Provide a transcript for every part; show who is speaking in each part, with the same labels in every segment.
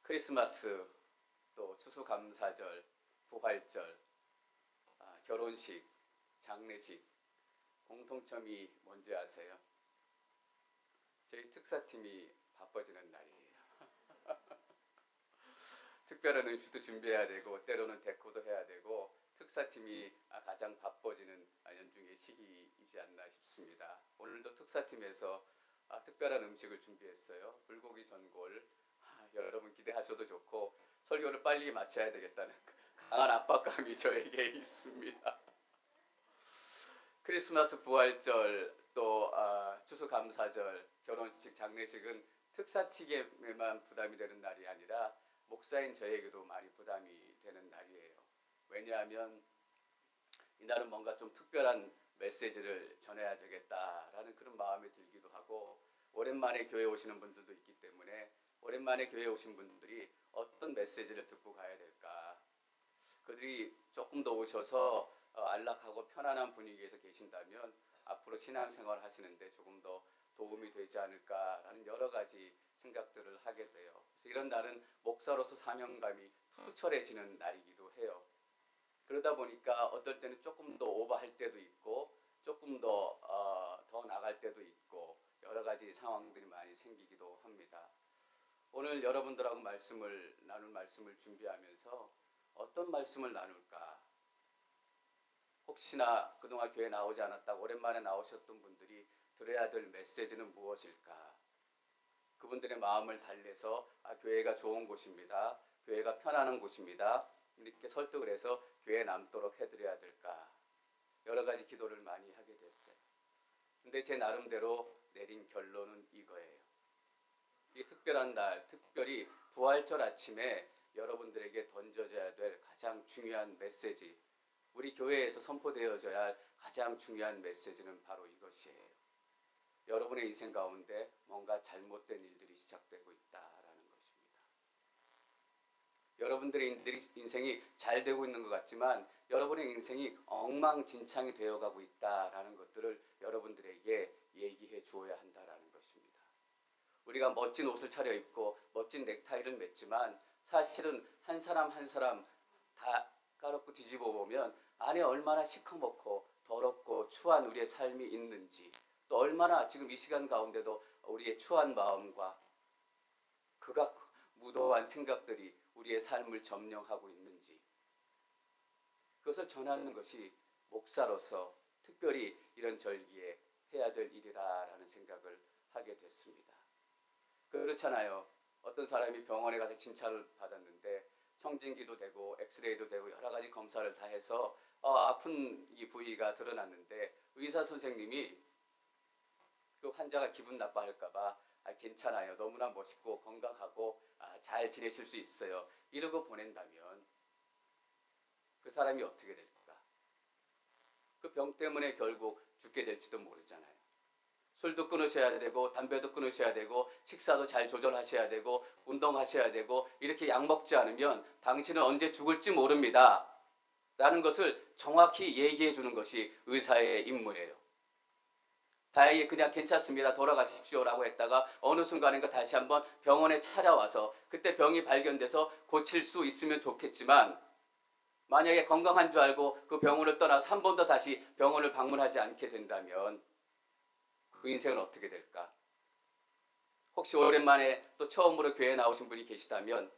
Speaker 1: 크리스마스, 또 추수감사절, 부활절, 결혼식, 장례식, 공통점이 뭔지 아세요? 저희 특사팀이 바빠지는 날이에요. 특별한 음식도 준비해야 되고 때로는 데코도 해야 되고 특사팀이 가장 바빠지는 연중의 시기이지 않나 싶습니다. 오늘도 특사팀에서 특별한 음식을 준비했어요. 불고기 전골. 여러분 기대하셔도 좋고 설교를 빨리 마쳐야 되겠다는 강한 압박감이 저에게 있습니다. 크리스마스, 부활절, 또 추수감사절, 결혼식, 장례식은 특사팀에만 부담이 되는 날이 아니라 목사인 저에게도 많이 부담이 되는 날이에요. 왜냐하면 이날은 뭔가 좀 특별한 메시지를 전해야 되겠다라는 그런 마음이 들기도 하고, 오랜만에 교회 오시는 분들도 있기 때문에 오랜만에 교회 오신 분들이 어떤 메시지를 듣고 가야 될까, 그들이 조금 더 오셔서 안락하고 편안한 분위기에서 계신다면 앞으로 신앙생활 하시는데 조금 더 도움이 되지 않을까라는 여러 가지 생각들을 하게 돼요. 그래서 이런 날은 목사로서 사명감이 투철해지는 날이기도 해요. 그러다 보니까 어떨 때는 조금 더 오버할 때도 있고 조금 더 나갈 때도 있고 여러 가지 상황들이 많이 생기기도 합니다. 오늘 여러분들하고 나눌 말씀을 준비하면서 어떤 말씀을 나눌까? 혹시나 그동안 교회 나오지 않았다고 오랜만에 나오셨던 분들이 들어야 될 메시지는 무엇일까? 그분들의 마음을 달래서 교회가 좋은 곳입니다. 교회가 편안한 곳입니다. 이렇게 설득을 해서 교회에 남도록 해드려야 될까? 여러 가지 기도를 많이 하게 됐어요. 근데 제 나름대로 내린 결론은 이거예요. 이 특별한 날, 특별히 부활절 아침에 여러분들에게 던져져야 될 가장 중요한 메시지, 우리 교회에서 선포되어져야 할 가장 중요한 메시지는 바로 이것이에요. 여러분의 인생 가운데 뭔가 잘못된 일들이 시작되고 있다라는 것입니다. 여러분들의 인생이 잘 되고 있는 것 같지만 여러분의 인생이 엉망진창이 되어가고 있다라는 것들을 여러분들에게 얘기해 주어야 한다라는 것입니다. 우리가 멋진 옷을 차려입고 멋진 넥타이를 맸지만 사실은 한 사람 한 사람 다 까놓고 뒤집어 보면 안에 얼마나 시커멓고 더럽고 추한 우리의 삶이 있는지, 또 얼마나 지금 이 시간 가운데도 우리의 추한 마음과 극악 무도한 생각들이 우리의 삶을 점령하고 있는지, 그것을 전하는 것이 목사로서 특별히 이런 절기에 해야 될 일이라는 생각을 하게 됐습니다. 그렇잖아요. 어떤 사람이 병원에 가서 진찰을 받았는데 청진기도 되고 엑스레이도 되고 여러 가지 검사를 다 해서 아픈 이 부위가 드러났는데 의사 선생님이 그 환자가 기분 나빠할까 봐 괜찮아요. 너무나 멋있고 건강하고 잘 지내실 수 있어요. 이러고 보낸다면 그 사람이 어떻게 될까? 그 병 때문에 결국 죽게 될지도 모르잖아요. 술도 끊으셔야 되고 담배도 끊으셔야 되고 식사도 잘 조절하셔야 되고 운동하셔야 되고 이렇게 약 먹지 않으면 당신은 언제 죽을지 모릅니다 라는 것을 정확히 얘기해 주는 것이 의사의 임무예요. 다행히 그냥 괜찮습니다, 돌아가십시오 라고 했다가 어느 순간인가 다시 한번 병원에 찾아와서 그때 병이 발견돼서 고칠 수 있으면 좋겠지만, 만약에 건강한 줄 알고 그 병원을 떠나서 한 번 더 다시 병원을 방문하지 않게 된다면 그 인생은 어떻게 될까? 혹시 오랜만에 또 처음으로 교회에 나오신 분이 계시다면,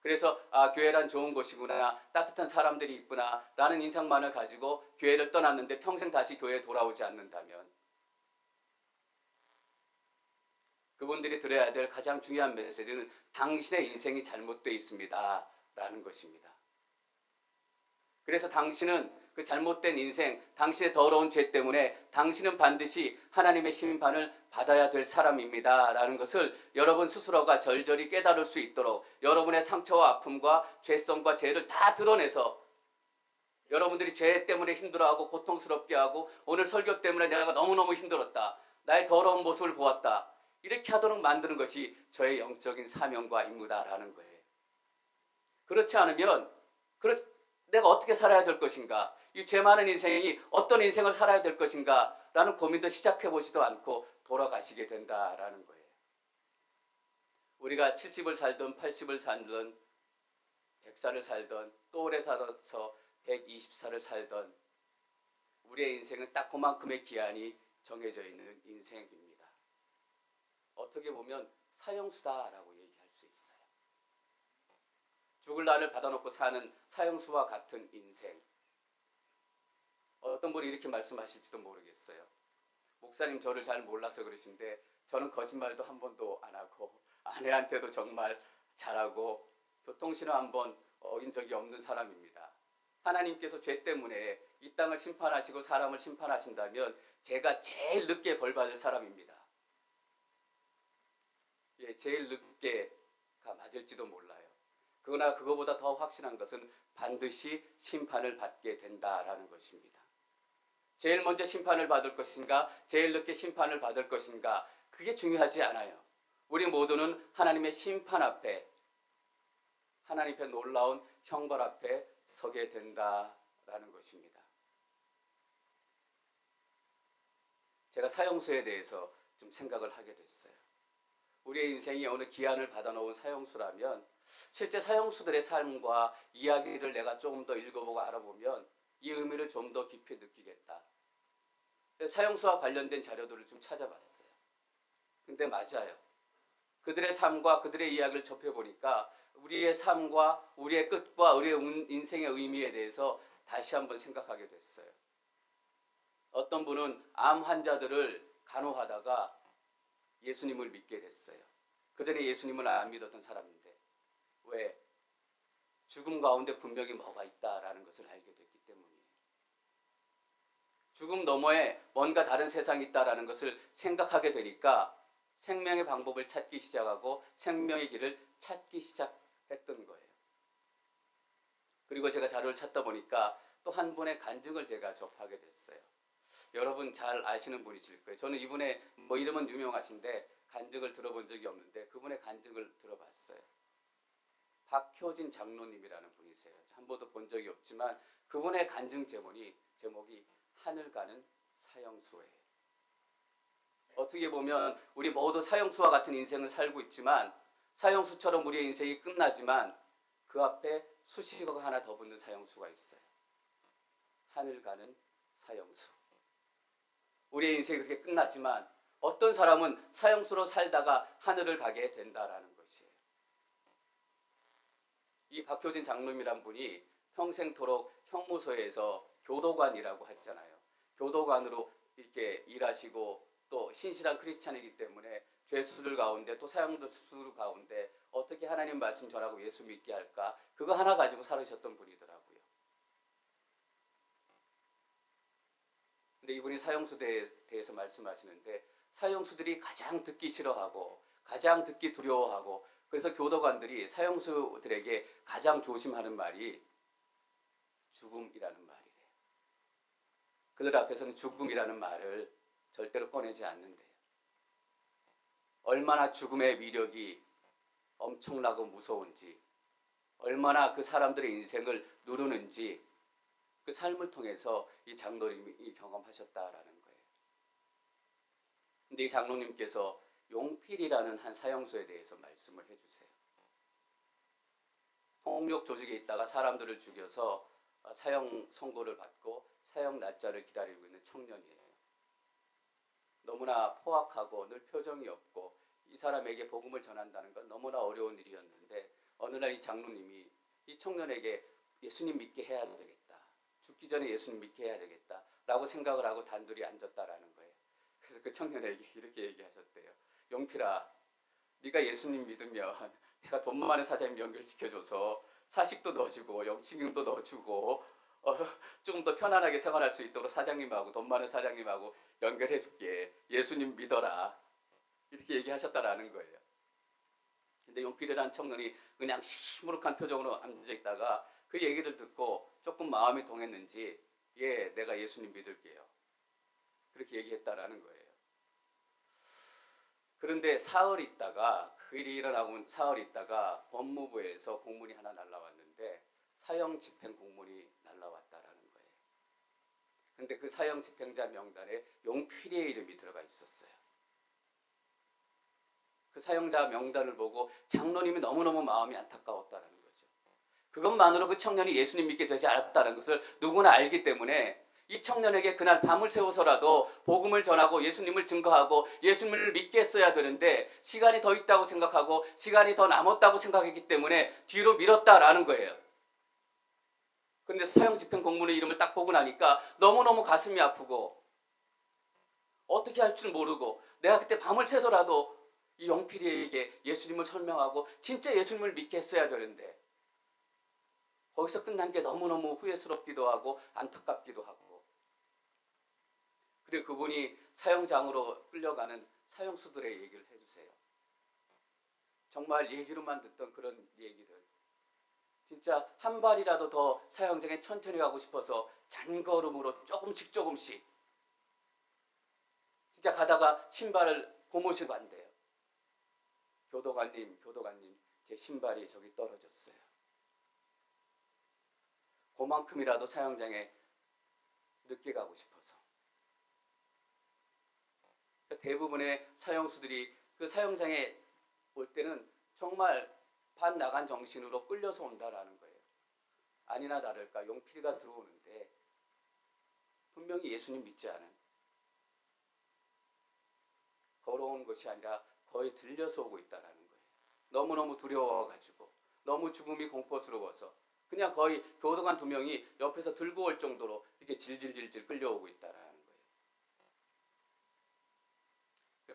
Speaker 1: 그래서 교회란 좋은 곳이구나, 따뜻한 사람들이 있구나 라는 인상만을 가지고 교회를 떠났는데 평생 다시 교회에 돌아오지 않는다면 그분들이 들어야 될 가장 중요한 메시지는 당신의 인생이 잘못되어 있습니다 라는 것입니다. 그래서 당신은 그 잘못된 인생, 당신의 더러운 죄 때문에 당신은 반드시 하나님의 심판을 받아야 될 사람입니다 라는 것을 여러분 스스로가 절절히 깨달을 수 있도록 여러분의 상처와 아픔과 죄성과 죄를 다 드러내서, 여러분들이 죄 때문에 힘들어하고 고통스럽게 하고 오늘 설교 때문에 내가 너무너무 힘들었다, 나의 더러운 모습을 보았다, 이렇게 하도록 만드는 것이 저의 영적인 사명과 임무다라는 거예요. 그렇지 않으면 내가 어떻게 살아야 될 것인가, 이 죄 많은 인생이 어떤 인생을 살아야 될 것인가 라는 고민도 시작해보지도 않고 돌아가시게 된다라는 거예요. 우리가 70을 살든 80을 살든 100살을 살든 또 오래 살아서 120살을 살든 우리의 인생은 딱 그만큼의 기한이 정해져 있는 인생입니다. 어떻게 보면 사형수다라고 얘기할 수 있어요. 죽을 날을 받아놓고 사는 사형수와 같은 인생. 어떤 분이 이렇게 말씀하실지도 모르겠어요. 목사님 저를 잘 몰라서 그러신데 저는 거짓말도 한 번도 안 하고 아내한테도 정말 잘하고 교통신호 한 번 어긴 적이 없는 사람입니다. 하나님께서 죄 때문에 이 땅을 심판하시고 사람을 심판하신다면 제가 제일 늦게 벌 받을 사람입니다. 예, 제일 늦게가 맞을지도 몰라요. 그러나 그거보다 더 확실한 것은 반드시 심판을 받게 된다라는 것입니다. 제일 먼저 심판을 받을 것인가, 제일 늦게 심판을 받을 것인가, 그게 중요하지 않아요. 우리 모두는 하나님의 심판 앞에, 하나님의 놀라운 형벌 앞에 서게 된다라는 것입니다. 제가 사형수에 대해서 좀 생각을 하게 됐어요. 우리의 인생이 어느 기한을 받아놓은 사형수라면 실제 사형수들의 삶과 이야기를 내가 조금 더 읽어보고 알아보면 이 의미를 좀 더 깊이 느끼겠다. 사형수와 관련된 자료들을 좀 찾아봤어요. 근데 맞아요. 그들의 삶과 그들의 이야기를 접해보니까 우리의 삶과 우리의 끝과 우리의 인생의 의미에 대해서 다시 한번 생각하게 됐어요. 어떤 분은 암 환자들을 간호하다가 예수님을 믿게 됐어요. 그 전에 예수님을 안 믿었던 사람인데 왜? 죽음 가운데 분명히 뭐가 있다라는 것을 알게 됐기 때문이에요. 죽음 너머에 뭔가 다른 세상이 있다라는 것을 생각하게 되니까 생명의 방법을 찾기 시작하고 생명의 길을 찾기 시작했던 거예요. 그리고 제가 자료를 찾다 보니까 또 한 분의 간증을 제가 접하게 됐어요. 여러분 잘 아시는 분이실 거예요. 저는 이분의 이름은 유명하신데 간증을 들어본 적이 없는데 그분의 간증을 들어봤어요. 박효진 장로님이라는 분이세요. 한 번도 본 적이 없지만 그분의 간증 제목이 하늘 가는 사형수예요. 어떻게 보면 우리 모두 사형수와 같은 인생을 살고 있지만 사형수처럼 우리의 인생이 끝나지만 그 앞에 수식어가 하나 더 붙는 사형수가 있어요. 하늘 가는 사형수. 우리의 인생이 그렇게 끝났지만 어떤 사람은 사형수로 살다가 하늘을 가게 된다라는 것이에요. 이 박효진 장로님이란 분이 평생토록 형무소에서 교도관이라고 했잖아요. 교도관으로 이렇게 일하시고 또 신실한 크리스찬이기 때문에 죄수들 가운데 또 사형수들 가운데 어떻게 하나님 말씀 전하고 예수 믿게 할까? 그거 하나 가지고 살으셨던 분이더라고요. 근데 이분이 사형수에 대해서 말씀하시는데 사형수들이 가장 듣기 싫어하고 가장 듣기 두려워하고 그래서 교도관들이 사형수들에게 가장 조심하는 말이 죽음이라는 말이래요. 그들 앞에서는 죽음이라는 말을 절대로 꺼내지 않는데요. 얼마나 죽음의 위력이 엄청나고 무서운지, 얼마나 그 사람들의 인생을 누르는지 그 삶을 통해서 이 장로님이 경험하셨다라는 거예요. 근데 이 장로님께서 용필이라는 한 사형수에 대해서 말씀을 해주세요. 폭력 조직에 있다가 사람들을 죽여서 사형 선고를 받고 사형 날짜를 기다리고 있는 청년이에요. 너무나 포악하고 늘 표정이 없고 이 사람에게 복음을 전한다는 건 너무나 어려운 일이었는데 어느 날 이 장로님이 이 청년에게 예수님 믿게 해야 되겠다. 죽기 전에 예수님 믿게 해야 되겠다. 라고 생각을 하고 단둘이 앉았다라는 거예요. 그래서 그 청년에게 이렇게 얘기하셨대요. 용필아, 네가 예수님 믿으면 내가 돈 많은 사장님 연결시켜줘서 사식도 넣어주고 영치금도 넣어주고 조금 더 편안하게 생활할 수 있도록 사장님하고 돈 많은 사장님하고 연결해줄게. 예수님 믿어라. 이렇게 얘기하셨다라는 거예요. 근데 용필이라는 청년이 그냥 시무룩한 표정으로 앉아있다가 그 얘기를 듣고 조금 마음이 동했는지 예, 내가 예수님 믿을게요. 그렇게 얘기했다라는 거예요. 그런데 사흘 있다가 그 일이 일어나고 사흘 있다가 법무부에서 공문이 하나 날라왔는데 사형 집행 공문이 날라왔다라는 거예요. 근데 그 사형 집행자 명단에 용필이의 이름이 들어가 있었어요. 그 사형자 명단을 보고 장로님이 너무너무 마음이 안타까웠다는 거죠. 그것만으로 그 청년이 예수님 믿게 되지 않았다는 것을 누구나 알기 때문에 이 청년에게 그날 밤을 새워서라도 복음을 전하고 예수님을 증거하고 예수님을 믿게 했어야 되는데 시간이 더 있다고 생각하고 시간이 더 남았다고 생각했기 때문에 뒤로 미뤘다라는 거예요. 그런데 사형집행 공문의 이름을 딱 보고 나니까 너무너무 가슴이 아프고 어떻게 할 줄 모르고 내가 그때 밤을 새서라도 이 용필이에게 예수님을 설명하고 진짜 예수님을 믿게 했어야 되는데 거기서 끝난 게 너무너무 후회스럽기도 하고 안타깝기도 하고 그리고 그분이 사형장으로 끌려가는 사형수들의 얘기를 해주세요. 정말 얘기로만 듣던 그런 얘기들 진짜 한 발이라도 더 사형장에 천천히 가고 싶어서 잔걸음으로 조금씩 진짜 가다가 신발을 고무신 간대요. 교도관님 제 신발이 저기 떨어졌어요. 그만큼이라도 사형장에 늦게 가고 싶어서. 대부분의 사형수들이 그 사형장에 올 때는 정말 반 나간 정신으로 끌려서 온다라는 거예요. 아니나 다를까 용필이가 들어오는데 분명히 예수님 믿지 않은 걸어온 것이 아니라 거의 들려서 오고 있다라는 거예요. 너무너무 두려워가지고 너무 죽음이 공포스러워서 그냥 거의 교도관 2명이 옆에서 들고 올 정도로 이렇게 질질질질 끌려오고 있다라는 거예요.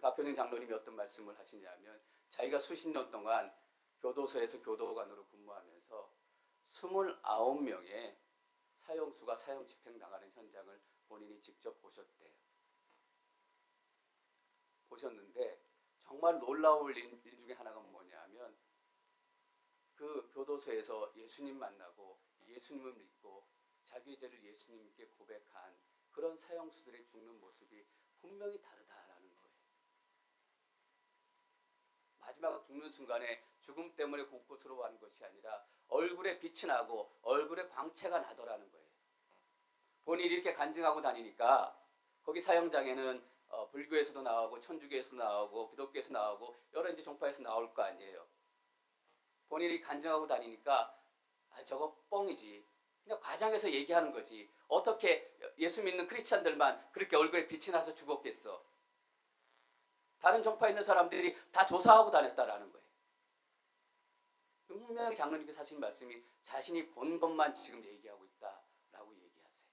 Speaker 1: 박효진 장로님이 어떤 말씀을 하시냐면 자기가 수십 년 동안 교도소에서 교도관으로 근무하면서 29명의 사형수가 사형 집행당하는 현장을 본인이 직접 보셨대요. 보셨는데 정말 놀라울 일 중에 하나가 뭐냐면 그 교도소에서 예수님 만나고 예수님을 믿고 자기의 죄를 예수님께 고백한 그런 사형수들의 죽는 모습이 분명히 다르다라는 거예요. 마지막 죽는 순간에 죽음 때문에 공포스러워하는 것이 아니라 얼굴에 빛이 나고 얼굴에 광채가 나더라는 거예요. 본인이 이렇게 간증하고 다니니까 거기 사형장에는 불교에서도 나오고 천주교에서도 나오고 기독교에서 나오고 여러 이제 종파에서 나올 거 아니에요. 본인이 간증하고 다니니까 저거 뻥이지. 그냥 과장해서 얘기하는 거지. 어떻게 예수 믿는 크리스찬들만 그렇게 얼굴에 빛이 나서 죽었겠어. 다른 종파에 있는 사람들이 다 조사하고 다녔다라는 거예요. 분명히 장로님께서 하신 말씀이 자신이 본 것만 지금 얘기하고 있다라고 얘기하세요.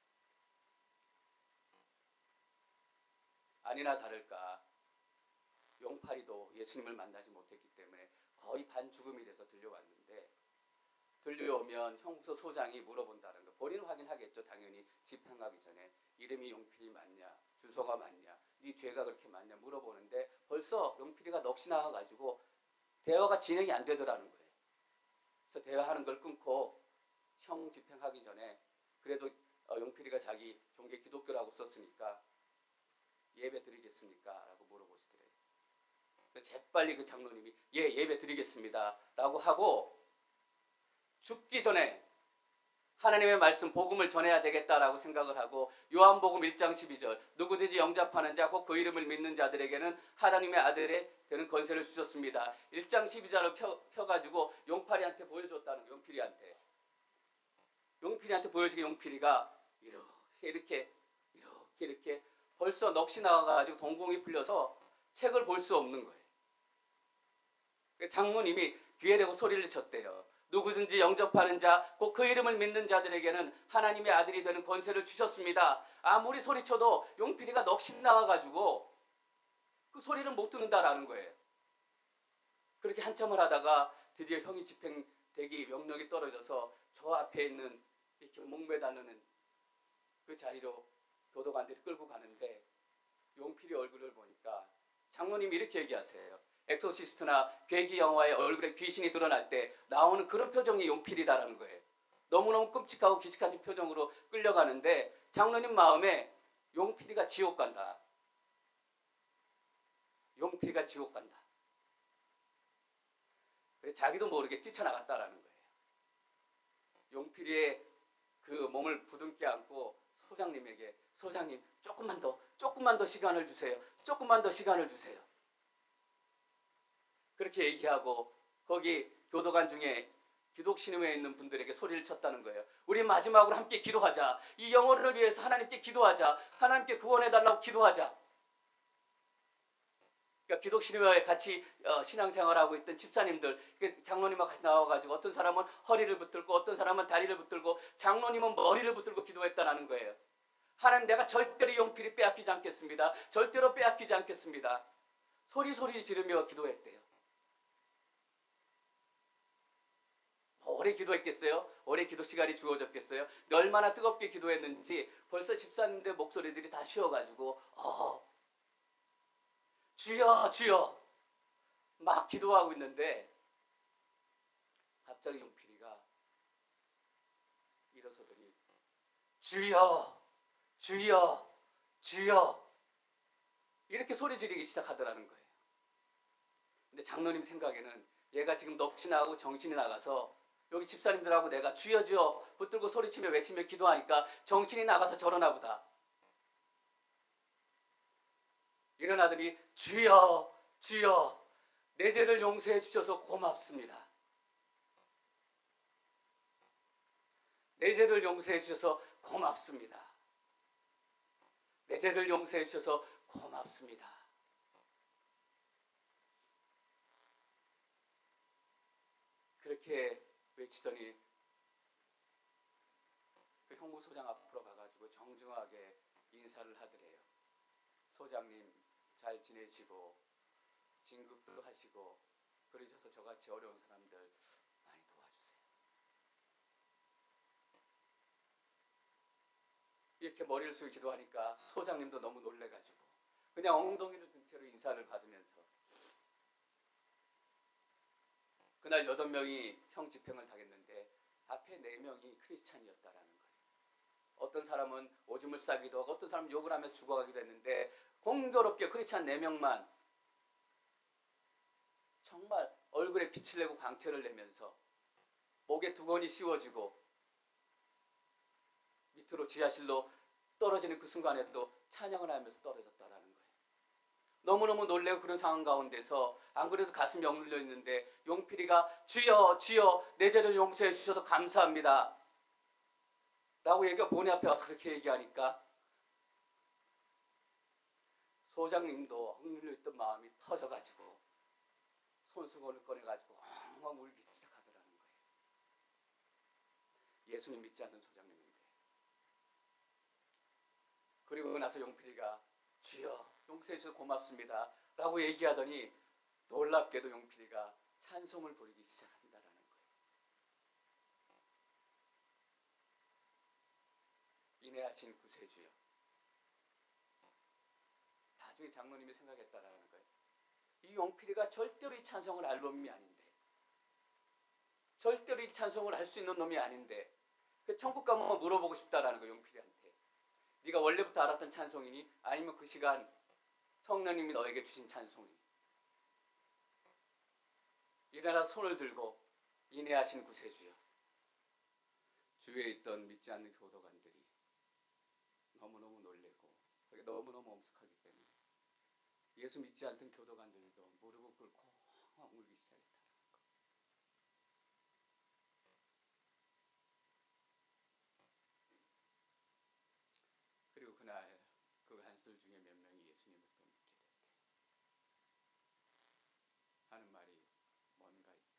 Speaker 1: 아니나 다를까 용팔이도 예수님을 만나지 못했기 때문에 거의 반죽음이 돼서 들려왔는데 들려오면 형무소 소장이 물어본다는 거. 본인은 확인하겠죠. 당연히 집행하기 전에. 이름이 용필이 맞냐? 주소가 맞냐? 네 죄가 그렇게 많냐? 물어보는데 벌써 용필이가 넋이 나와가지고 대화가 진행이 안 되더라는 거예요. 그래서 대화하는 걸 끊고 형 집행하기 전에 그래도 용필이가 자기 종교 기독교라고 썼으니까 예배 드리겠습니까? 라고 물어보시더래요. 재빨리 그 장로님이 예배 드리겠습니다 라고 하고 죽기 전에 하나님의 말씀 복음을 전해야 되겠다라고 생각을 하고 요한복음 1장 12절 누구든지 영접하는 자 곧 그 이름을 믿는 자들에게는 하나님의 아들이 되는 권세를 주셨습니다. 1장 12절을 펴가지고 용필이한테 보여줬다는 거예요. 용필이한테 보여주게 용필이가 이렇게 벌써 넋이 나와가지고 동공이 풀려서 책을 볼 수 없는 거예요. 장모님이 귀에 대고 소리를 쳤대요. 누구든지 영접하는 자, 곧 그 이름을 믿는 자들에게는 하나님의 아들이 되는 권세를 주셨습니다. 아무리 소리쳐도 용필이가 넋이 나와가지고 그 소리를 못 듣는다라는 거예요. 그렇게 한참을 하다가 드디어 형이 집행되기 명령이 떨어져서 저 앞에 있는 이렇게 목매다는 그 자리로 교도관들이 끌고 가는데 용필이 얼굴을 보니까 장로님이 이렇게 얘기하세요. 엑소시스트나 괴기 영화의 얼굴에 귀신이 드러날 때 나오는 그런 표정이 용필이다라는 거예요. 너무너무 끔찍하고 기특한 표정으로 끌려가는데 장로님 마음에 용필이가 지옥 간다. 용필이가 지옥 간다. 그래서 자기도 모르게 뛰쳐나갔다라는 거예요. 용필이의 그 몸을 부둥켜 안고 소장님에게 소장님 조금만 더 시간을 주세요. 조금만 더 시간을 주세요. 그렇게 얘기하고 거기 교도관 중에 기독신임에 있는 분들에게 소리를 쳤다는 거예요. 우리 마지막으로 함께 기도하자. 이 영혼을 위해서 하나님께 기도하자. 하나님께 구원해달라고 기도하자. 그러니까 기독신임에 같이 신앙생활하고 있던 집사님들, 장로님하고 같이 나와가지고 어떤 사람은 허리를 붙들고 어떤 사람은 다리를 붙들고 장로님은 머리를 붙들고 기도했다는 거예요. 하나님, 내가 절대로 용필이 빼앗기지 않겠습니다. 절대로 빼앗기지 않겠습니다. 소리 지르며 기도했대요. 오래 기도했겠어요? 오래 기도 시간이 주어졌겠어요? 얼마나 뜨겁게 기도했는지 벌써 집사님들 목소리들이 다 쉬어가지고 주여 주여 막 기도하고 있는데 갑자기 용필이가 일어서더니 주여 주여 주여 이렇게 소리 지르기 시작하더라는 거예요. 근데 장로님 생각에는 얘가 지금 넋이 나가고 정신이 나가서 여기 집사님들하고 내가 주여 주여 붙들고 소리치며 외치며 기도하니까 정신이 나가서 저러나 보다. 일어나더니 주여 주여 내 죄를 용서해 주셔서 고맙습니다. 내 죄를 용서해 주셔서 고맙습니다. 내 죄를 용서해 주셔서 고맙습니다. 그렇게 외치더니 그 형무소장 앞으로 가가지고 정중하게 인사를 하더래요. 소장님 잘 지내시고 진급도 하시고 그러셔서 저같이 어려운 사람들 많이 도와주세요. 이렇게 머리를 숙이고 기도하니까 소장님도 너무 놀래가지고 그냥 엉덩이를 든 채로 인사를 받으면서 그날 8명이 형 집행을 당했는데 앞에 4명이 크리스찬이었다라는 거예요. 어떤 사람은 오줌을 싸기도 하고 어떤 사람은 욕을 하면서 죽어가기도 했는데 공교롭게 크리스찬 4명만 정말 얼굴에 빛을 내고 광채를 내면서 목에 두건이 씌워지고 밑으로 지하실로 떨어지는 그 순간에 또 찬양을 하면서 떨어졌다라는 거예요. 너무너무 놀래고 그런 상황 가운데서 안 그래도 가슴이 억눌려 있는데 용필이가 주여 주여 내 죄를 용서해 주셔서 감사합니다 라고 얘기가 본의 앞에 와서 그렇게 얘기하니까 소장님도 억눌려 있던 마음이 터져가지고 손수건을 꺼내가지고 엉엉 울기 시작하더라는 거예요. 예수님 믿지 않는 소장님인데. 그리고 나서 용필이가 주여 용서해 주셔서 고맙습니다 라고 얘기하더니 놀랍게도 용필이가 찬송을 부르기 시작한다라는 거예요. 인애하신 구세주여. 나중에 장로님이 생각했다라는 거예요. 이 용필이가 절대로 이 찬송을 할 놈이 아닌데, 절대로 이 찬송을 할 수 있는 놈이 아닌데, 그 천국 가면 물어보고 싶다라는 거예요. 용필이한테. 네가 원래부터 알았던 찬송이니 아니면 그 시간 성령님이 너에게 주신 찬송이니. 일어나 손을 들고 인애하신 구세주여. 주위에 있던 믿지 않는 교도관들이 너무너무 놀래고 그게 너무너무 엄숙하기 때문에 예수 믿지 않던 교도관들도 무릎을 꿇고 울기 시작했다는 거. 그리고 그날 그 한술 중에 몇 명이 예수님을 또 믿게 됐대. 하는 말이 뭔가 있다.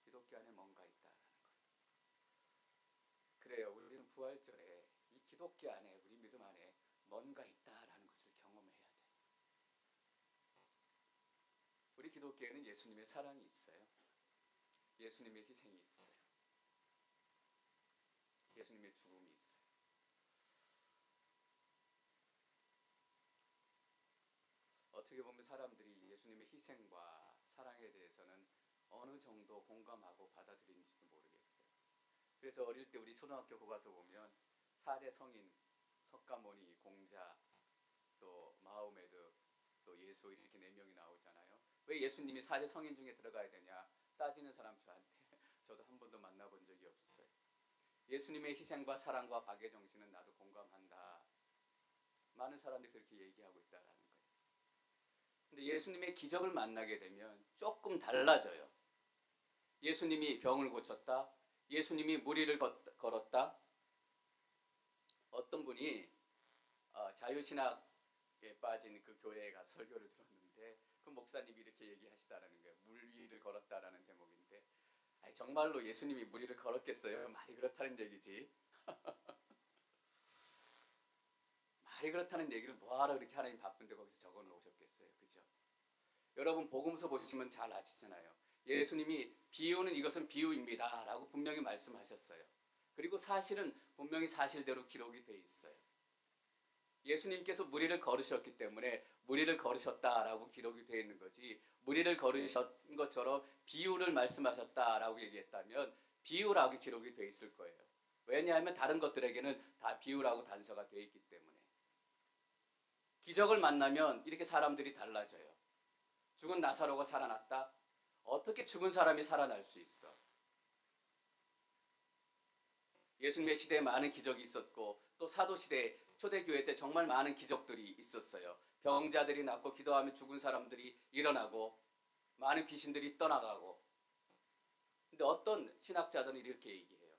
Speaker 1: 기독교 안에 뭔가 있다라는 거예요. 그래요. 우리는 부활절에 이 기독교 안에 우리 믿음 안에 뭔가 있다라는 것을 경험해야 돼. 우리 기독교에는 예수님의 사랑이 있어요. 예수님의 희생이 있어요. 예수님의 죽음이 있어요. 어떻게 보면 사람들이 예수님의 희생과 사랑에 대해서는 어느 정도 공감하고 받아들이는지도 모르겠어요. 그래서 어릴 때 우리 초등학교 교과서 보면 4대 성인, 석가모니, 공자, 또 마호메드, 또 예수 이렇게 4명이 나오잖아요. 왜 예수님이 4대 성인 중에 들어가야 되냐 따지는 사람 저한테 저도 한 번도 만나본 적이 없어요. 예수님의 희생과 사랑과 박애 정신은 나도 공감한다. 많은 사람들이 그렇게 얘기하고 있다라는 거예요. 근데 예수님의 기적을 만나게 되면 조금 달라져요. 예수님이 병을 고쳤다. 예수님이 무리를 걸었다. 어떤 분이 자유신학에 빠진 그 교회에 가서 설교를 들었는데 그 목사님이 이렇게 얘기하시다라는 거예요. 물 위를 걸었다라는 대목인데 아니, 정말로 예수님이 무리를 걸었겠어요? 말이 그렇다는 얘기지. 말이 그렇다는 얘기를 뭐하러 그렇게 하나님 바쁜데 거기서 적어 놓으셨겠어요. 그죠? 여러분 복음서 보시면 잘 아시잖아요. 예수님이 비유는 이것은 비유입니다 라고 분명히 말씀하셨어요. 그리고 사실은 분명히 사실대로 기록이 돼 있어요. 예수님께서 무리를 걸으셨기 때문에 무리를 걸으셨다라고 기록이 되어 있는 거지 무리를 걸으신 것처럼 비유를 말씀하셨다라고 얘기했다면 비유라고 기록이 되어 있을 거예요. 왜냐하면 다른 것들에게는 다 비유라고 단서가 되어 있기 때문에. 기적을 만나면 이렇게 사람들이 달라져요. 죽은 나사로가 살아났다? 어떻게 죽은 사람이 살아날 수 있어? 예수님의 시대에 많은 기적이 있었고 또 사도시대 초대교회 때 정말 많은 기적들이 있었어요. 병자들이 낫고 기도하면 죽은 사람들이 일어나고 많은 귀신들이 떠나가고. 근데 어떤 신학자들은 이렇게 얘기해요.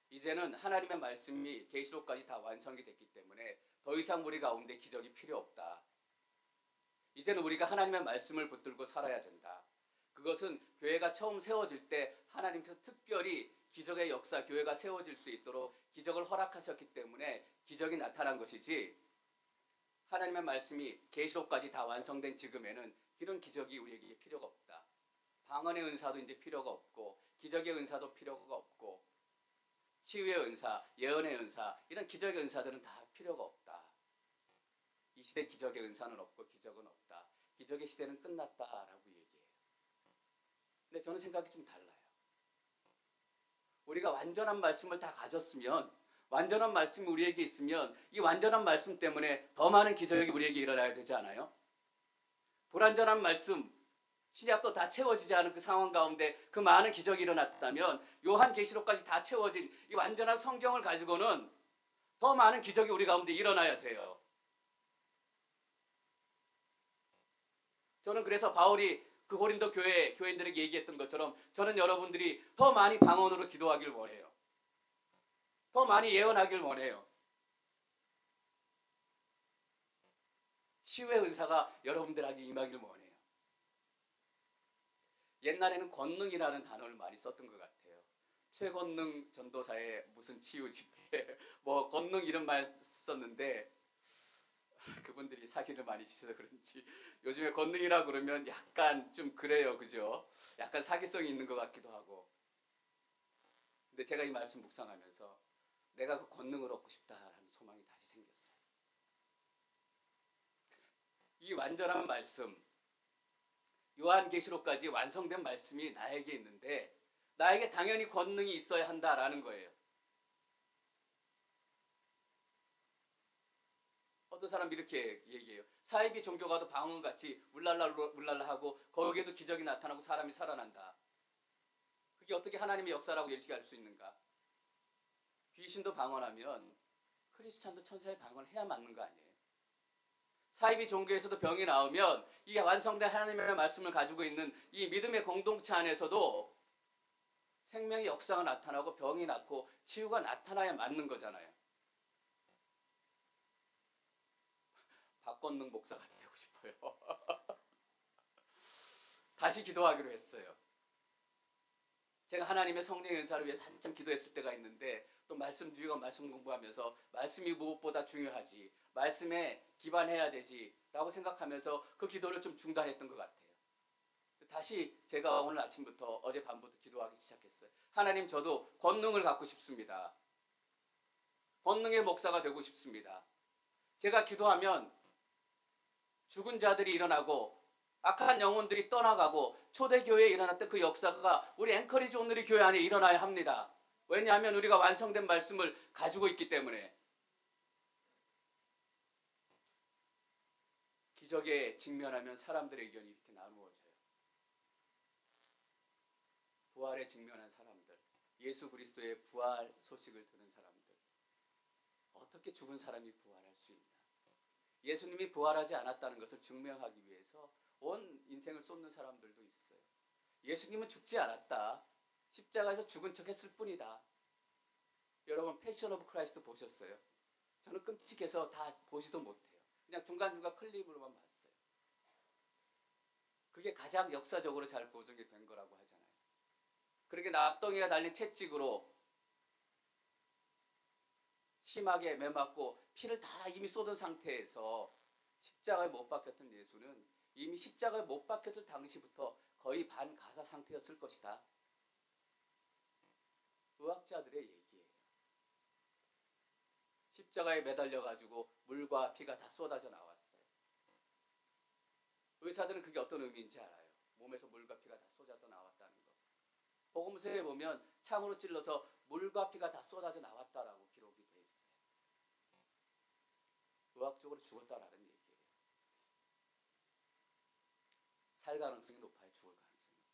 Speaker 1: 이제는 하나님의 말씀이 계시록까지 다 완성이 됐기 때문에 더 이상 우리 가운데 기적이 필요 없다. 이제는 우리가 하나님의 말씀을 붙들고 살아야 된다. 그것은 교회가 처음 세워질 때 하나님께서 특별히 기적의 역사, 교회가 세워질 수 있도록 기적을 허락하셨기 때문에 기적이 나타난 것이지 하나님의 말씀이 계시록까지 다 완성된 지금에는 이런 기적이 우리에게 필요가 없다. 방언의 은사도 이제 필요가 없고 기적의 은사도 필요가 없고 치유의 은사, 예언의 은사 이런 기적의 은사들은 다 필요가 없다. 이 시대 기적의 은사는 없고 기적은 없다. 기적의 시대는 끝났다라고 얘기해요. 근데 저는 생각이 좀 달라요. 우리가 완전한 말씀을 다 가졌으면 완전한 말씀이 우리에게 있으면 이 완전한 말씀 때문에 더 많은 기적이 우리에게 일어나야 되지 않아요? 불완전한 말씀, 신약도 다 채워지지 않은 그 상황 가운데 그 많은 기적이 일어났다면 요한계시록까지 다 채워진 이 완전한 성경을 가지고는 더 많은 기적이 우리 가운데 일어나야 돼요. 저는 그래서 바울이 그 고린도 교인들에게 얘기했던 것처럼 저는 여러분들이 더 많이 방언으로 기도하길 원해요. 더 많이 예언하길 원해요. 치유의 은사가 여러분들에게 임하길 원해요. 옛날에는 권능이라는 단어를 많이 썼던 것 같아요. 최권능 전도사의 무슨 치유 집회 뭐 권능 이런 말 썼는데 그분들이 사기를 많이 치셔서 그런지 요즘에 권능이라 그러면 약간 좀 그래요. 그죠? 약간 사기성이 있는 것 같기도 하고. 근데 제가 이 말씀 묵상하면서 내가 그 권능을 얻고 싶다라는 소망이 다시 생겼어요. 이 완전한 말씀, 요한계시록까지 완성된 말씀이 나에게 있는데 나에게 당연히 권능이 있어야 한다라는 거예요. 어떤 사람이 이렇게 얘기해요. 사이비 종교가도 방언같이 울랄라 하고 거기에도 기적이 나타나고 사람이 살아난다. 그게 어떻게 하나님의 역사라고 얘기할 수 있는가? 귀신도 방언하면 크리스찬도 천사의 방언을 해야 맞는 거 아니에요? 사이비 종교에서도 병이 나오면 이 완성된 하나님의 말씀을 가지고 있는 이 믿음의 공동체 안에서도 생명의 역사가 나타나고 병이 낫고 치유가 나타나야 맞는 거잖아요. 박건능 목사가 되고 싶어요. 다시 기도하기로 했어요. 제가 하나님의 성령의 은사를 위해서 한참 기도했을 때가 있는데 또 말씀주의가 말씀 공부하면서 말씀이 무엇보다 중요하지 말씀에 기반해야 되지 라고 생각하면서 그 기도를 좀 중단했던 것 같아요. 다시 제가 오늘 아침부터 어제 밤부터 기도하기 시작했어요. 하나님 저도 권능을 갖고 싶습니다. 권능의 목사가 되고 싶습니다. 제가 기도하면 죽은 자들이 일어나고 악한 영혼들이 떠나가고 초대교회에 일어났던 그 역사가 우리 앵커리지 오늘의 교회 안에 일어나야 합니다. 왜냐하면 우리가 완성된 말씀을 가지고 있기 때문에. 기적에 직면하면 사람들의 의견이 이렇게 나누어져요. 부활에 직면한 사람들, 예수 그리스도의 부활 소식을 듣는 사람들, 어떻게 죽은 사람이 부활할 수 있나? 예수님이 부활하지 않았다는 것을 증명하기 위해서 온 인생을 쏟는 사람들도 있어요. 예수님은 죽지 않았다. 십자가에서 죽은 척 했을 뿐이다. 여러분 패션 오브 크라이스트 보셨어요? 저는 끔찍해서 다 보지도 못해요. 그냥 중간중간 클립으로만 봤어요. 그게 가장 역사적으로 잘 보존이 된 거라고 하잖아요. 그렇게 납덩이가 달린 채찍으로 심하게 매맞고 피를 다 이미 쏟은 상태에서 십자가에 못 박혔던 예수는 이미 십자가에 못 박혔을 당시부터 거의 반가사 상태였을 것이다. 의학자들의 얘기예요. 십자가에 매달려가지고 물과 피가 다 쏟아져 나왔어요. 의사들은 그게 어떤 의미인지 알아요. 몸에서 물과 피가 다 쏟아져 나왔다는 거. 복음서에 보면 창으로 찔러서 물과 피가 다 쏟아져 나왔다라고 기록이 돼 있어요. 의학적으로 죽었다라는 얘기예요. 살 가능성이 높아요. 죽을 가능성이 높아요.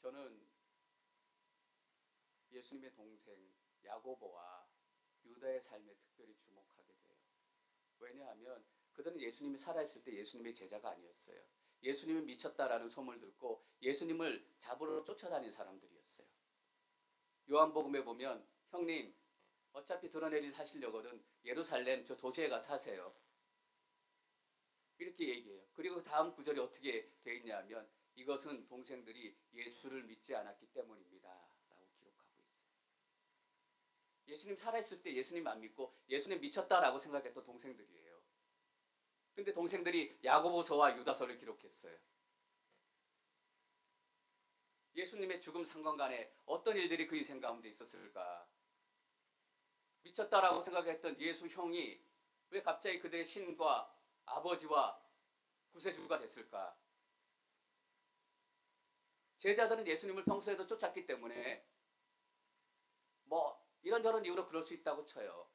Speaker 1: 저는 예수님의 동생 야고보와 유다의 삶에 특별히 주목하게 돼요. 왜냐하면 그들은 예수님이 살아있을 때 예수님의 제자가 아니었어요. 예수님이 미쳤다라는 소문을 듣고 예수님을 잡으러 쫓아다닌 사람들이었어요. 요한복음에 보면 형님 어차피 드러낼 일 하시려거든 예루살렘 저 도시에 가서 하세요. 이렇게 얘기해요. 그리고 다음 구절이 어떻게 되어 있냐 하면 이것은 동생들이 예수를 믿지 않았기 때문입니다. 라고 기록하고 있어요. 예수님 살아있을 때 예수님 안 믿고 예수님 미쳤다라고 생각했던 동생들이에요. 근데 동생들이 야고보서와 유다서를 기록했어요. 예수님의 죽음 상관간에 어떤 일들이 그 인생 가운데 있었을까? 미쳤다라고 생각했던 예수 형이 왜 갑자기 그들의 신과 아버지와 구세주가 됐을까? 제자들은 예수님을 평소에도 쫓았기 때문에 뭐 이런저런 이유로 그럴 수 있다고 쳐요.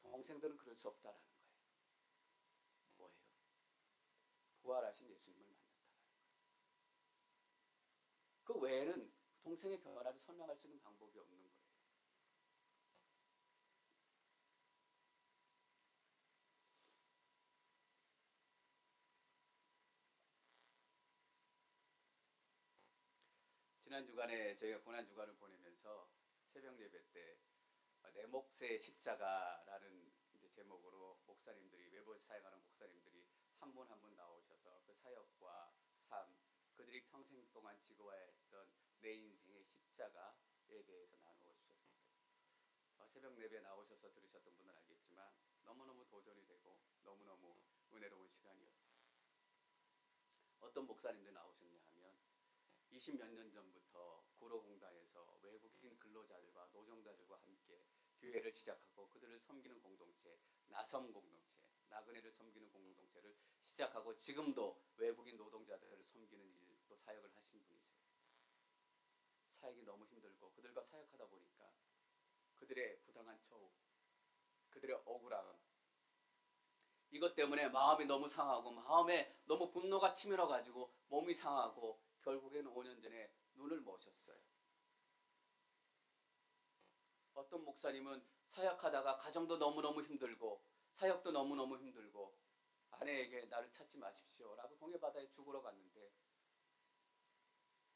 Speaker 1: 동생들은 그럴 수 없다라는 거예요. 뭐예요? 부활하신 예수님을 만났다라는 거예요. 그 외에는 동생의 변화를 설명할 수 있는 방법이 없는 거예요. 지난 주간에 저희가 고난 주간을 보내면서 새벽 예배 때 내 몫의 십자가라는 이제 제목으로 목사님들이 외부 사역하는 목사님들이 한 분 한 분 나오셔서 그 사역과 삶, 그들이 평생 동안 지고와야 했던 내 인생의 십자가에 대해서 나누어 주셨어요. 새벽 예배에 나오셔서 들으셨던 분은 알겠지만 너무너무 도전이 되고 너무너무 은혜로운 시간이었어요. 어떤 목사님들 나오셨냐 하면 20몇 년 전부터 구로공단에서 외국인 근로자들과 노동자들과 함께 교회를 시작하고 그들을 섬기는 공동체, 나섬 공동체, 나그네를 섬기는 공동체를 시작하고 지금도 외국인 노동자들을 섬기는 일로 사역을 하신 분이세요. 사역이 너무 힘들고 그들과 사역하다 보니까 그들의 부당한 처우, 그들의 억울함, 이것 때문에 마음이 너무 상하고 마음에 너무 분노가 치밀어가지고 몸이 상하고 결국에는 5년 전에 눈을 머셨어요. 어떤 목사님은 사역하다가 가정도 너무너무 힘들고 사역도 너무너무 힘들고 아내에게 나를 찾지 마십시오 라고 동해바다에 죽으러 갔는데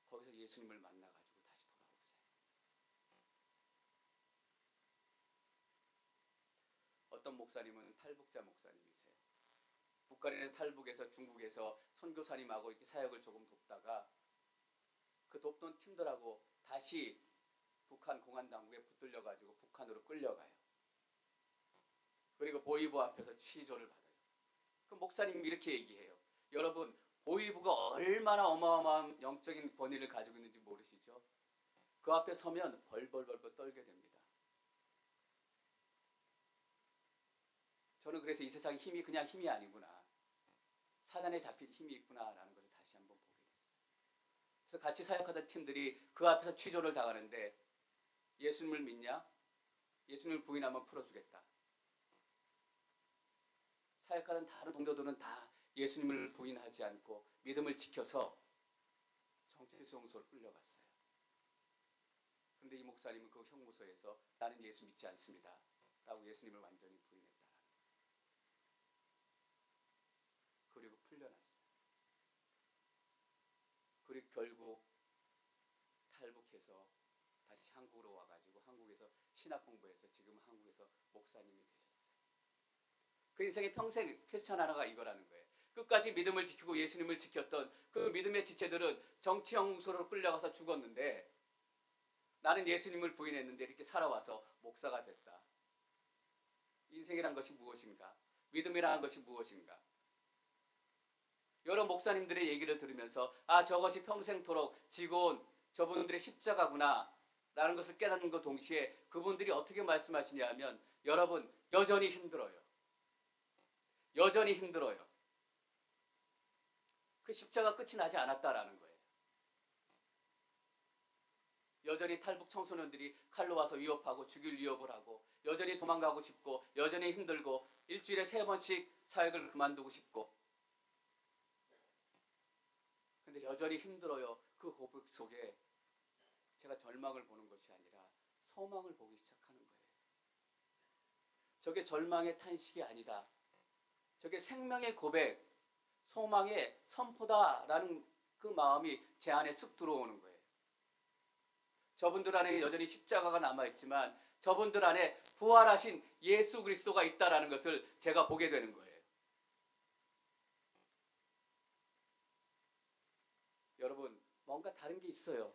Speaker 1: 거기서 예수님을 만나가지고 다시 돌아오세요. 어떤 목사님은 탈북자 목사님이세요. 북한에서 탈북해서 중국에서 선교사님하고 이렇게 사역을 조금 돕다가 그 돕던 팀들하고 다시 북한 공안당국에 붙들려가지고 북한으로 끌려가요. 그리고 보위부 앞에서 취조를 받아요. 그 목사님이 이렇게 얘기해요. 여러분 보위부가 얼마나 어마어마한 영적인 권위를 가지고 있는지 모르시죠? 그 앞에 서면 벌벌벌벌 떨게 됩니다. 저는 그래서 이 세상 힘이 그냥 힘이 아니구나. 사단에 잡힌 힘이 있구나라는 것을 다시 한번 보게 됐어요. 그래서 같이 사역하던 팀들이 그 앞에서 취조를 당하는데 예수님을 믿냐? 예수님을 부인하면 풀어주겠다. 사역하던 다른 동료들은 다 예수님을 부인하지 않고 믿음을 지켜서 정치수용소로 끌려갔어요. 근데 이 목사님은 그 형무소에서 나는 예수 믿지 않습니다 라고 예수님을 완전히 부인했다. 그리고 풀려났어요. 그리고 결국 탈북해서 다시 한국으로 와가지고 한국에서 신학 공부해서 지금 한국에서 목사님이 되셨어요. 그 인생의 평생 퀘스천 하나가 이거라는 거예요. 끝까지 믿음을 지키고 예수님을 지켰던 그 믿음의 지체들은 정치 형무소로 끌려가서 죽었는데 나는 예수님을 부인했는데 이렇게 살아와서 목사가 됐다. 인생이란 것이 무엇인가? 믿음이라는 것이 무엇인가? 여러 목사님들의 얘기를 들으면서 아, 저것이 평생토록 지고온 저분들의 십자가구나 라는 것을 깨닫는 것 동시에 그분들이 어떻게 말씀하시냐 하면 여러분 여전히 힘들어요. 여전히 힘들어요. 그 십자가 끝이 나지 않았다라는 거예요. 여전히 탈북 청소년들이 칼로 와서 위협하고 죽일 위협을 하고 여전히 도망가고 싶고 여전히 힘들고 일주일에 3번씩 사역을 그만두고 싶고 근데 여전히 힘들어요. 그 고백 속에 제가 절망을 보는 것이 아니라 소망을 보기 시작하는 거예요. 저게 절망의 탄식이 아니다. 저게 생명의 고백, 소망의 선포다라는 그 마음이 제 안에 쓱 들어오는 거예요. 저분들 안에 여전히 십자가가 남아있지만 저분들 안에 부활하신 예수 그리스도가 있다라는 것을 제가 보게 되는 거예요. 여러분 뭔가 다른 게 있어요.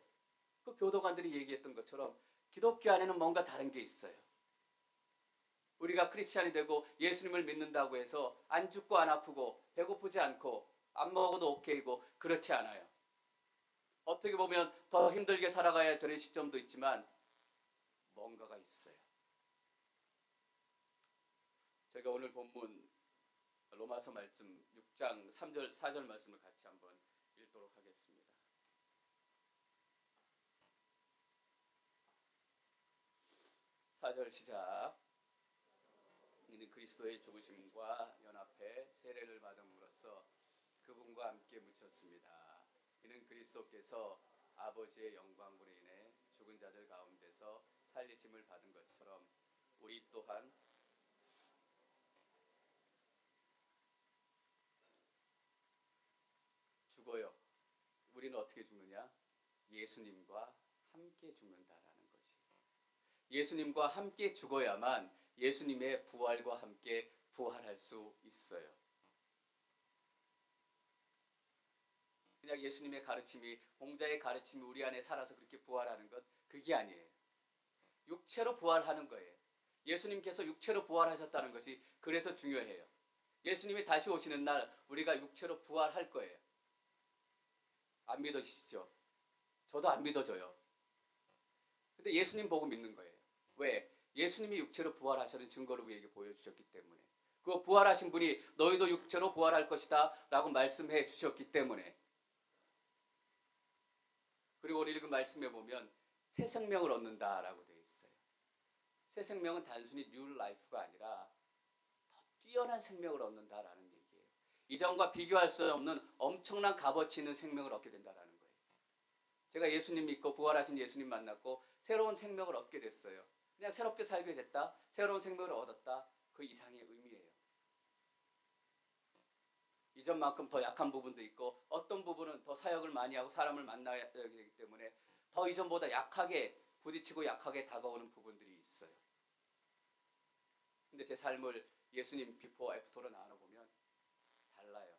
Speaker 1: 그 교도관들이 얘기했던 것처럼 기독교 안에는 뭔가 다른 게 있어요. 우리가 크리스찬이 되고 예수님을 믿는다고 해서 안 죽고 안 아프고 배고프지 않고 안 먹어도 오케이고 그렇지 않아요. 어떻게 보면 더 힘들게 살아가야 되는 시점도 있지만 뭔가가 있어요. 제가 오늘 본문 로마서 말씀 6장 3절 4절 말씀을 같이 한번 읽도록 하겠습니다. 4절 시작. 이는 그리스도의 죽으심과 연합해 세례를 받음으로써 그분과 함께 묻혔습니다. 이는 그리스도께서 아버지의 영광으로 인해 죽은 자들 가운데서 살리심을 받은 것처럼 우리 또한 죽어요. 우리는 어떻게 죽느냐? 예수님과 함께 죽는다라는 것이. 예수님과 함께 죽어야만 예수님의 부활과 함께 부활할 수 있어요. 그냥 예수님의 가르침이 공자의 가르침이 우리 안에 살아서 그렇게 부활하는 것 그게 아니에요. 육체로 부활하는 거예요. 예수님께서 육체로 부활하셨다는 것이 그래서 중요해요. 예수님이 다시 오시는 날 우리가 육체로 부활할 거예요. 안 믿어지시죠? 저도 안 믿어져요. 근데 예수님 보고 믿는 거예요. 왜? 예수님이 육체로 부활하시는 증거를 우리에게 보여주셨기 때문에. 그 부활하신 분이 너희도 육체로 부활할 것이다 라고 말씀해 주셨기 때문에. 그리고 오늘 읽은 말씀에 보면 새 생명을 얻는다라고 되어 있어요. 새 생명은 단순히 뉴 라이프가 아니라 더 뛰어난 생명을 얻는다라는 얘기예요. 이전과 비교할 수 없는 엄청난 값어치 있는 생명을 얻게 된다라는 거예요. 제가 예수님 믿고 부활하신 예수님 만났고 새로운 생명을 얻게 됐어요. 그냥 새롭게 살게 됐다. 새로운 생명을 얻었다. 그 이상의 의미예요. 이전만큼 더 약한 부분도 있고 어떤 부분은 더 사역을 많이 하고 사람을 만나야 되기 때문에 더 이전보다 약하게 부딪히고 약하게 다가오는 부분들이 있어요. 근데 제 삶을 예수님 비포 애프터로 나눠보면 달라요.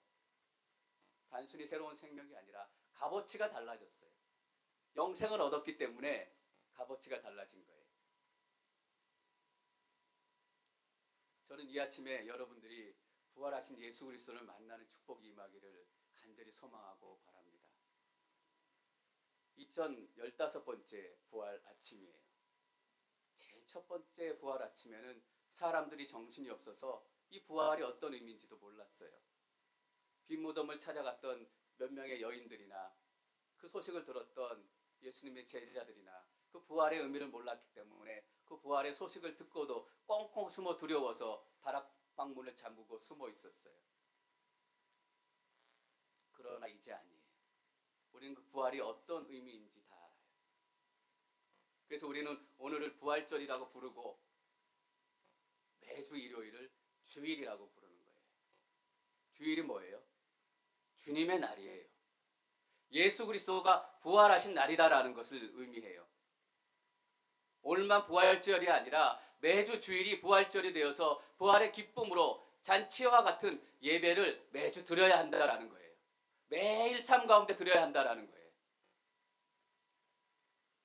Speaker 1: 단순히 새로운 생명이 아니라 값어치가 달라졌어요. 영생을 얻었기 때문에 값어치가 달라진 거예요. 저는 이 아침에 여러분들이 부활하신 예수 그리스도를 만나는 축복이 임하기를 간절히 소망하고 바랍니다. 2015번째 부활 아침이에요. 제일 첫 번째 부활 아침에는 사람들이 정신이 없어서 이 부활이 어떤 의미인지도 몰랐어요. 빈무덤을 찾아갔던 몇 명의 여인들이나 그 소식을 들었던 예수님의 제자들이나 그 부활의 의미를 몰랐기 때문에 그 부활의 소식을 듣고도 꽁꽁 숨어 두려워서 다락방문을 잠그고 숨어 있었어요. 그러나 이제 아니에요. 우리는 그 부활이 어떤 의미인지 다 알아요. 그래서 우리는 오늘을 부활절이라고 부르고 매주 일요일을 주일이라고 부르는 거예요. 주일이 뭐예요? 주님의 날이에요. 예수 그리스도가 부활하신 날이다라는 것을 의미해요. 오늘만 부활절이 아니라 매주 주일이 부활절이 되어서 부활의 기쁨으로 잔치와 같은 예배를 매주 드려야 한다라는 거예요. 매일 삶 가운데 드려야 한다라는 거예요.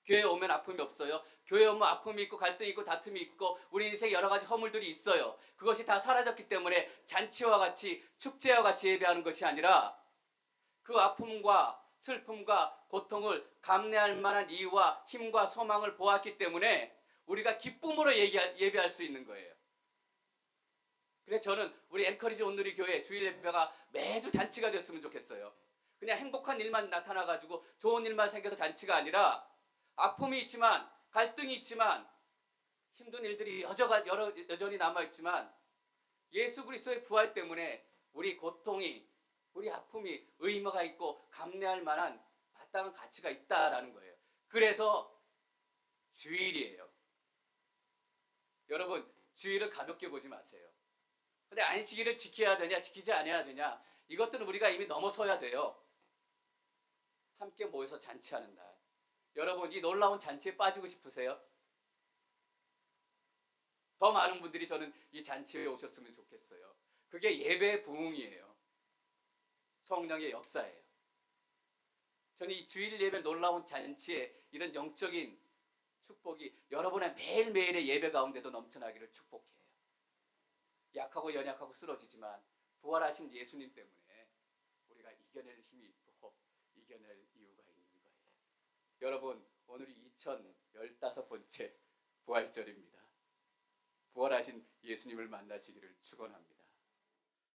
Speaker 1: 교회에 오면 아픔이 없어요. 교회에 오면 아픔이 있고 갈등이 있고 다툼이 있고 우리 인생에 여러 가지 허물들이 있어요. 그것이 다 사라졌기 때문에 잔치와 같이 축제와 같이 예배하는 것이 아니라 그 아픔과 슬픔과 고통을 감내할 만한 이유와 힘과 소망을 보았기 때문에 우리가 기쁨으로 예배할 수 있는 거예요. 그래서 저는 우리 엔커리지 온누리 교회 주일 예배가 매주 잔치가 됐으면 좋겠어요. 그냥 행복한 일만 나타나가지고 좋은 일만 생겨서 잔치가 아니라 아픔이 있지만 갈등이 있지만 힘든 일들이 여전히 남아있지만 예수 그리스도의 부활 때문에 우리 고통이 우리 아픔이 의미가 있고 감내할 만한 마땅한 가치가 있다라는 거예요. 그래서 주일이에요. 여러분 주일을 가볍게 보지 마세요. 근데 안식일을 지켜야 되냐 지키지 않아야 되냐 이것들은 우리가 이미 넘어서야 돼요. 함께 모여서 잔치하는 날. 여러분 이 놀라운 잔치에 빠지고 싶으세요? 더 많은 분들이 저는 이 잔치에 오셨으면 좋겠어요. 그게 예배의 부흥이에요. 성령의 역사예요. 저는 이 주일 예배 놀라운 잔치에 이런 영적인 축복이 여러분의 매일매일의 예배 가운데도 넘쳐나기를 축복해요. 약하고 연약하고 쓰러지지만 부활하신 예수님 때문에 우리가 이겨낼 힘이 있고 이겨낼 이유가 있는 거예요. 여러분 오늘이 2015번째 부활절입니다. 부활하신 예수님을 만나시기를 축원합니다.